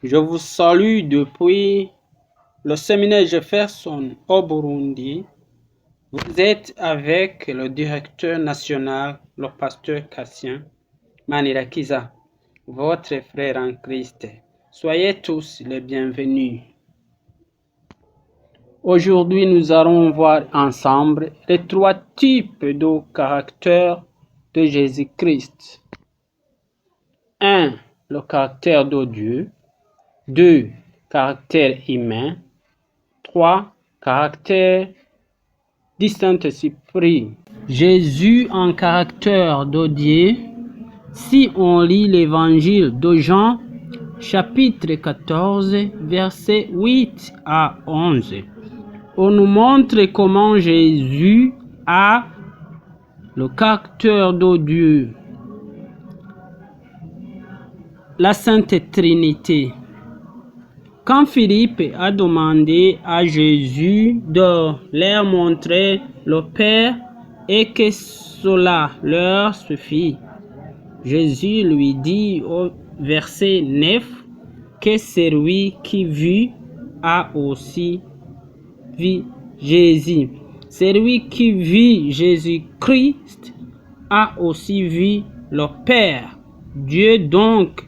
Je vous salue depuis le séminaire Jefferson au Burundi. Vous êtes avec le directeur national, le pasteur Cassien Manirakiza, votre frère en Christ. Soyez tous les bienvenus. Aujourd'hui, nous allons voir ensemble les 3 types de caractère de Jésus-Christ. 1. Le caractère de Dieu. 2. Caractère humain. 3. Caractère du Saint-Esprit. Jésus en caractère de Dieu. Si on lit l'évangile de Jean, chapitre 14, versets 8 à 11, on nous montre comment Jésus a le caractère de Dieu. La Sainte Trinité. Quand Philippe a demandé à Jésus de leur montrer le Père et que cela leur suffit, Jésus lui dit au verset 9 que celui qui vit a aussi vu Jésus. Celui qui vit Jésus-Christ a aussi vu le Père. Dieu donc,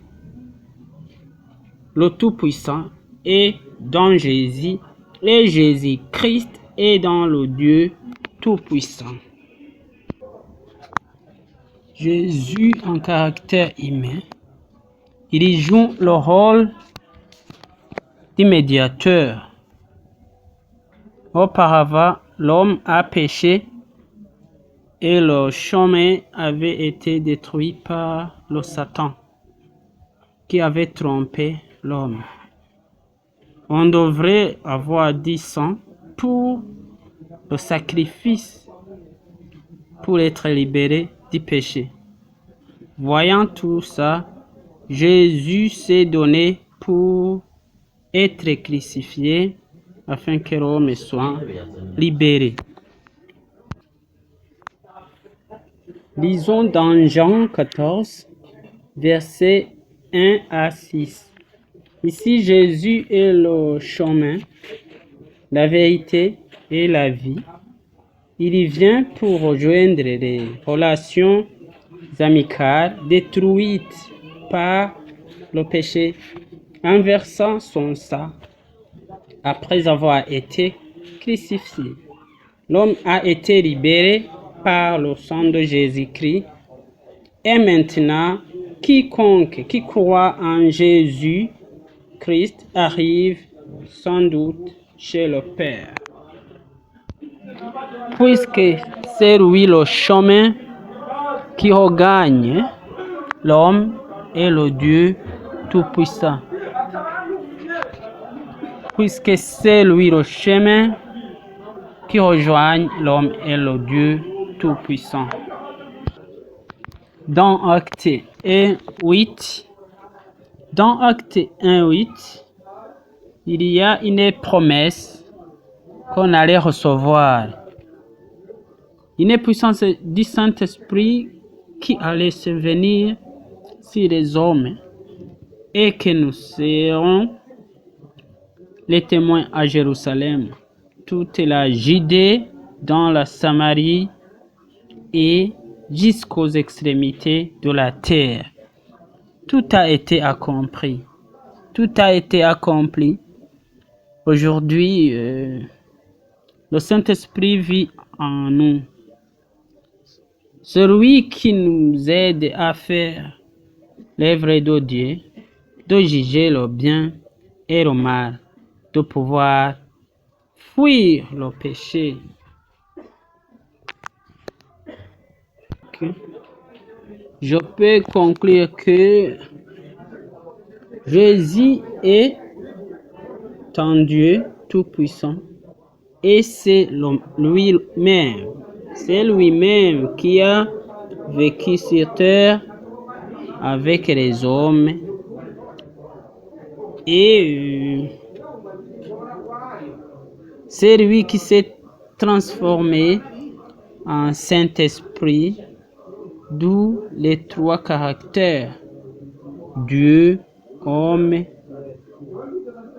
le Tout-Puissant, est dans Jésus et Jésus-Christ est dans le Dieu Tout-Puissant. Jésus en caractère humain, il joue le rôle du médiateur. Auparavant, l'homme a péché et le chemin avait été détruit par le Satan qui avait trompé l'homme. On devrait avoir du sang pour le sacrifice, pour être libéré du péché. Voyant tout ça, Jésus s'est donné pour être crucifié afin que l'homme soit libéré. Lisons dans Jean 14, versets 1 à 6. Ici, Jésus est le chemin, la vérité et la vie. Il vient pour rejoindre les relations amicales détruites par le péché en versant son sang après avoir été crucifié. L'homme a été libéré par le sang de Jésus-Christ et maintenant, quiconque qui croit en Jésus-Christ arrive sans doute chez le Père. Puisque c'est lui le chemin qui regagne l'homme et le Dieu Tout-Puissant. Puisque c'est lui le chemin qui rejoigne l'homme et le Dieu Tout-Puissant. Dans Acte 1:8, il y a une promesse qu'on allait recevoir. Une puissance du Saint-Esprit qui allait se venir sur les hommes et que nous serons les témoins à Jérusalem, toute la Judée, dans la Samarie et jusqu'aux extrémités de la terre. Tout a été accompli. Tout a été accompli. Aujourd'hui, le Saint-Esprit vit en nous. Celui qui nous aide à faire l'œuvre de Dieu, de juger le bien et le mal, de pouvoir fuir le péché. Okay. Je peux conclure que Jésus est un Dieu tout-puissant et c'est lui-même. C'est lui-même qui a vécu sur terre avec les hommes et c'est lui qui s'est transformé en Saint-Esprit, d'où les 3 caractères: Dieu, homme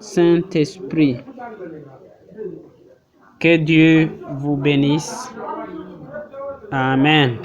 Saint-Esprit. Que Dieu vous bénisse. Amen.